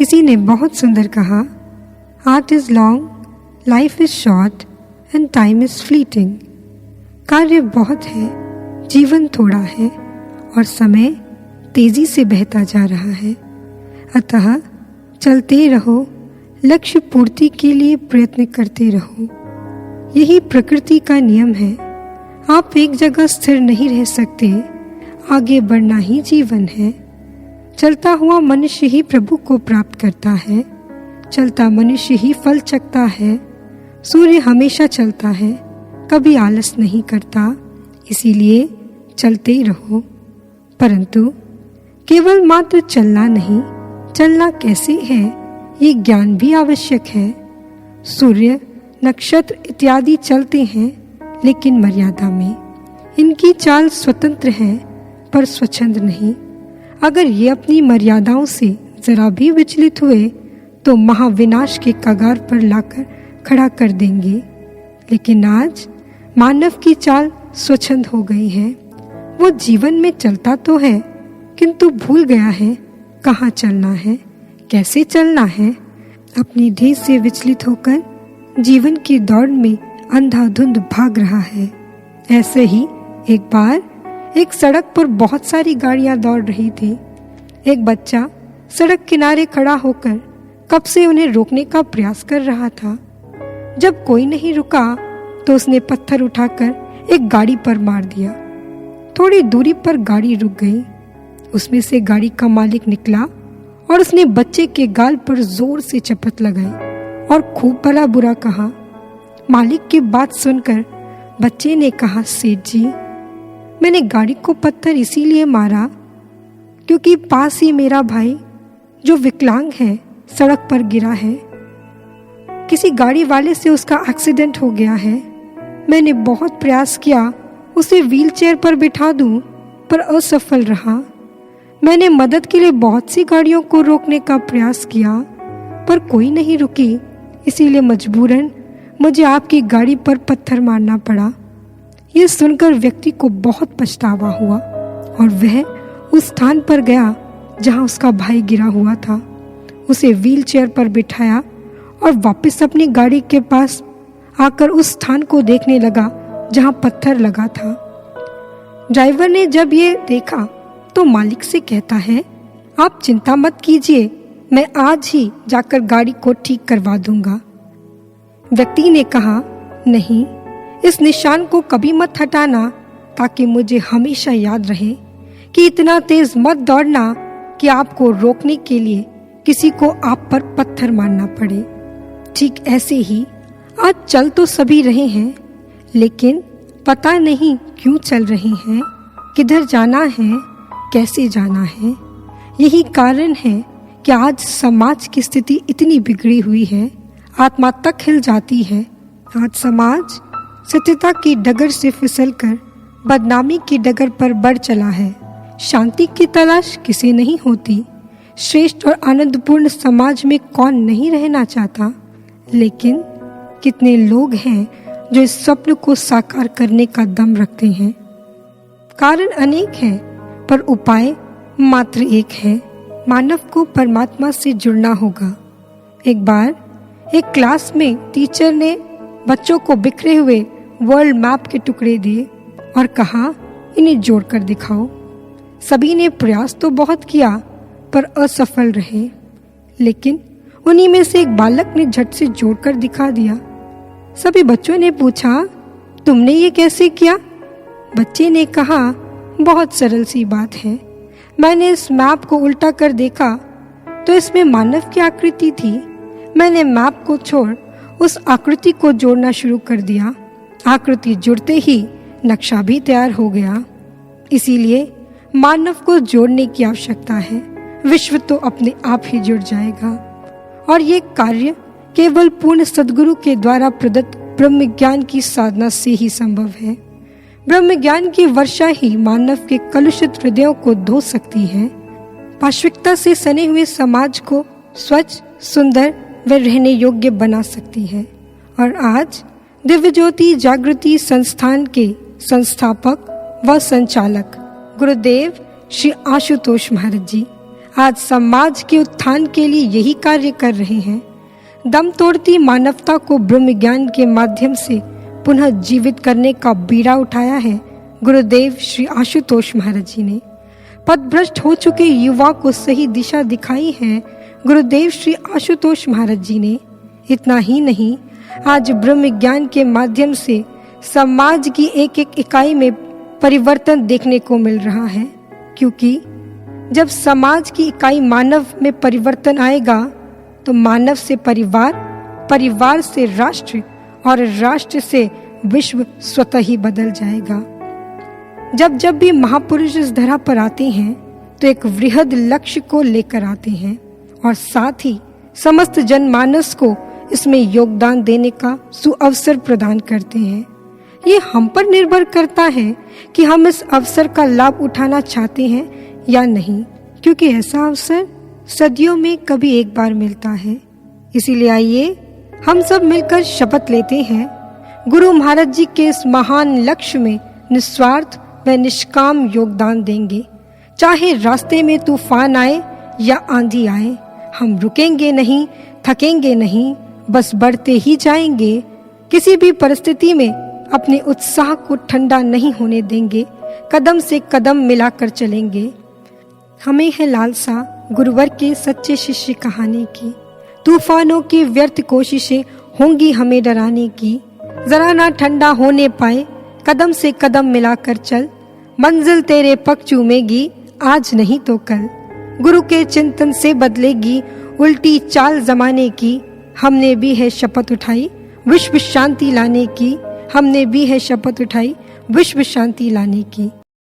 किसी ने बहुत सुंदर कहा, art is long, life is short and time is fleeting. कार्य बहुत है, जीवन थोड़ा है और समय तेजी से बहता जा रहा है। अतः चलते रहो, लक्ष्य पूर्ति के लिए प्रयत्न करते रहो। यही प्रकृति का नियम है। आप एक जगह स्थिर नहीं रह सकते, आगे बढ़ना ही जीवन है। चलता हुआ मनुष्य ही प्रभु को प्राप्त करता है, चलता मनुष्य ही फल चखता है। सूर्य हमेशा चलता है, कभी आलस नहीं करता, इसीलिए चलते रहो। परंतु केवल मात्र चलना नहीं, चलना कैसे है ये ज्ञान भी आवश्यक है। सूर्य, नक्षत्र इत्यादि चलते हैं, लेकिन मर्यादा में। इनकी चाल स्वतंत्र है पर स्वच्छंद नहीं। अगर ये अपनी मर्यादाओं से जरा भी विचलित हुए तो महाविनाश के कगार पर लाकर खड़ा कर देंगे। लेकिन आज मानव की चाल स्वच्छंद हो गई है। वो जीवन में चलता तो है, किंतु भूल गया है कहाँ चलना है, कैसे चलना है। अपनी ढेर से विचलित होकर जीवन की दौड़ में अंधाधुंध भाग रहा है। ऐसे ही एक बार एक सड़क पर बहुत सारी गाड़ियां दौड़ रही थी। एक बच्चा सड़क किनारे खड़ा होकर कब से उन्हें रोकने का प्रयास कर रहा था। जब कोई नहीं रुका तो उसने पत्थर उठाकर एक गाड़ी पर मार दिया। थोड़ी दूरी पर गाड़ी रुक गई। उसमें से गाड़ी का मालिक निकला और उसने बच्चे के गाल पर जोर से चपत लगाई और खूब भला बुरा कहा। मालिक की बात सुनकर बच्चे ने कहा, सेठ जी, मैंने गाड़ी को पत्थर इसीलिए मारा क्योंकि पास ही मेरा भाई जो विकलांग है सड़क पर गिरा है। किसी गाड़ी वाले से उसका एक्सीडेंट हो गया है। मैंने बहुत प्रयास किया उसे व्हीलचेयर पर बिठा दूं, पर असफल रहा। मैंने मदद के लिए बहुत सी गाड़ियों को रोकने का प्रयास किया, पर कोई नहीं रुकी, इसीलिए मजबूरन मुझे आपकी गाड़ी पर पत्थर मारना पड़ा। ये सुनकर व्यक्ति को बहुत पछतावा हुआ और वह उस स्थान पर गया जहां उसका भाई गिरा हुआ था। उसे व्हीलचेयर पर बिठाया और वापस अपनी गाड़ी के पास आकर उस स्थान को देखने लगा जहां पत्थर लगा था। ड्राइवर ने जब ये देखा तो मालिक से कहता है, आप चिंता मत कीजिए, मैं आज ही जाकर गाड़ी को ठीक करवा दूंगा। व्यक्ति ने कहा, नहीं, इस निशान को कभी मत हटाना ताकि मुझे हमेशा याद रहे कि इतना तेज मत दौड़ना कि आपको रोकने के लिए किसी को आप पर पत्थर मारना पड़े। ठीक ऐसे ही आज चल तो सभी रहे हैं, लेकिन पता नहीं क्यों चल रहे हैं, किधर जाना है, कैसे जाना है। यही कारण है कि आज समाज की स्थिति इतनी बिगड़ी हुई है, आत्मा तक हिल जाती है। आज समाज सत्यता की डगर से फिसलकर बदनामी की डगर पर बढ़ चला है। शांति की तलाश किसे नहीं होती। श्रेष्ठ और आनंदपूर्ण समाज में कौन नहीं रहना चाहता, लेकिन कितने लोग हैं जो इस स्वप्न को साकार करने का दम रखते हैं। कारण अनेक हैं, पर उपाय मात्र एक है। मानव को परमात्मा से जुड़ना होगा। एक बार एक क्लास में टीचर ने बच्चों को बिखरे हुए वर्ल्ड मैप के टुकड़े दिए और कहा, इन्हें जोड़कर दिखाओ। सभी ने प्रयास तो बहुत किया पर असफल रहे, लेकिन उन्हीं में से एक बालक ने झट से जोड़कर दिखा दिया। सभी बच्चों ने पूछा, तुमने ये कैसे किया? बच्चे ने कहा, बहुत सरल सी बात है। मैंने इस मैप को उल्टा कर देखा तो इसमें मानव की आकृति थी। मैंने मैप को छोड़ उस आकृति को जोड़ना शुरू कर दिया। आकृति जुड़ते ही नक्शा भी तैयार हो गया। इसीलिए मानव को जोड़ने की आवश्यकता है। विश्व तो अपने आप ही जुड़ जाएगा और ये कार्य केवल पूर्ण सद्गुरु के द्वारा प्रदत्त ब्रह्म ज्ञान की साधना से ही संभव है। ब्रह्म ज्ञान की वर्षा ही मानव के कलुषित हृदयों को धो सकती है, पाशविकता से सने हुए समाज को स्वच्छ, सुंदर व रहने योग्य बना सकती है। और आज दिव्य ज्योति जागृति संस्थान के संस्थापक व संचालक गुरुदेव श्री आशुतोष महाराज जी आज समाज के उत्थान के लिए यही कार्य कर रहे हैं। दम तोड़ती मानवता को ब्रह्म ज्ञान के माध्यम से पुनः जीवित करने का बीड़ा उठाया है गुरुदेव श्री आशुतोष महाराज जी ने। पथभ्रष्ट हो चुके युवा को सही दिशा दिखाई है गुरुदेव श्री आशुतोष महाराज जी ने। इतना ही नहीं, आज ब्रह्म ज्ञान के माध्यम से समाज की एक एक इकाई में परिवर्तन देखने को मिल रहा है, क्योंकि जब समाज की इकाई मानव में परिवर्तन आएगा तो मानव से परिवार, परिवार से राष्ट्र और राष्ट्र से विश्व स्वतः ही बदल जाएगा। जब भी महापुरुष इस धरा पर आते हैं तो एक वृहद लक्ष्य को लेकर आते हैं और साथ ही समस्त जनमानस को इसमें योगदान देने का सुअवसर प्रदान करते हैं। ये हम पर निर्भर करता है कि हम इस अवसर का लाभ उठाना चाहते हैं या नहीं, क्योंकि ऐसा अवसर सदियों में कभी एक बार मिलता है। इसीलिए आइए हम सब मिलकर शपथ लेते हैं, गुरु महाराज जी के इस महान लक्ष्य में निस्वार्थ व निष्काम योगदान देंगे। चाहे रास्ते में तूफान आए या आंधी आए, हम रुकेंगे नहीं, थकेंगे नहीं, बस बढ़ते ही जाएंगे। किसी भी परिस्थिति में अपने उत्साह को ठंडा नहीं होने देंगे, कदम से कदम मिलाकर चलेंगे। हमें है लालसा गुरुवर के सच्चे शिष्य कहानी की। तूफानों की व्यर्थ कोशिशें होंगी हमें डराने की। जरा ना ठंडा होने पाए, कदम से कदम मिलाकर चल। मंजिल तेरे पग चूमेगी, आज नहीं तो कल। गुरु के चिंतन से बदलेगी उल्टी चाल जमाने की। हमने भी है शपथ उठाई विश्व शांति लाने की। हमने भी है शपथ उठाई विश्व शांति लाने की।